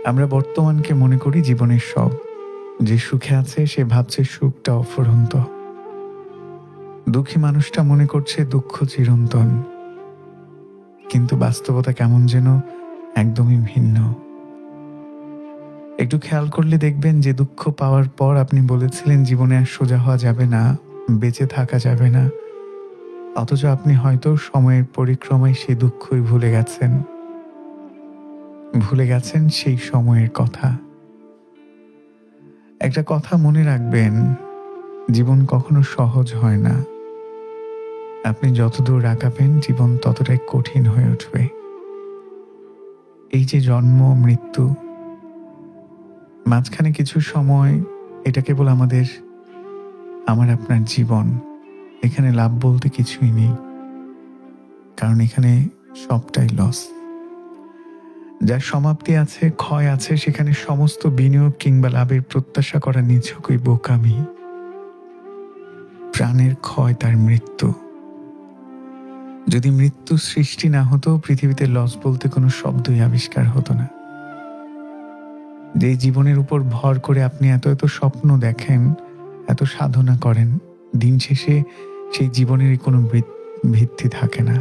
আমরা বর্তমানকে মনে করি জীবনের সব। যে সুখে আছে সে ভাবছে সুখটা অফুরন্ত। দুঃখী মানুষটা মনে করছে দুঃখ চিরন্তন। কিন্তু বাস্তবতা কেমন যেন একদমই ভিন্ন। একটু খেয়াল করলে দেখবেন যে দুঃখ পাওয়ার পর আপনি বলেছিলেন জীবনে আর সোজা হওয়া যাবে না, বেঁচে থাকা যাবে না। অথচ আপনি হয়তো সময়ের পরিক্রমায় সেই দুঃখই ভুলে গেছেন। ভুলে গেছেন সেই সময়ের কথা। একটা কথা মনে রাখবেন, জীবন কখনো সহজ হয় না। আপনি যতদূর আগাবেন জীবন ততটাই কঠিন হয়ে উঠবে। এই যে জন্ম মৃত্যু, মাঝখানে কিছু সময়, এটা কেবল আমার আপনার জীবন। এখানে লাভ বলতে কিছুই নেই, কারণ এখানে সবটাই লস। যার সমাপ্তি আছে, ক্ষয় আছে, সেখানে সমস্ত বিনিয়োগ কিংবা লাভের প্রত্যাশা করা নিছকই বোকামি। প্রাণের ক্ষয় তার মৃত্যু। যদি মৃত্যু সৃষ্টি না হতো, পৃথিবীতে লস বলতে কোনো শব্দই আবিষ্কার হতো না। যে জীবনের উপর ভর করে আপনি এত এত স্বপ্ন দেখেন, এত সাধনা করেন, দিন শেষে সেই জীবনেরই কোনো ভিত্তি থাকে না।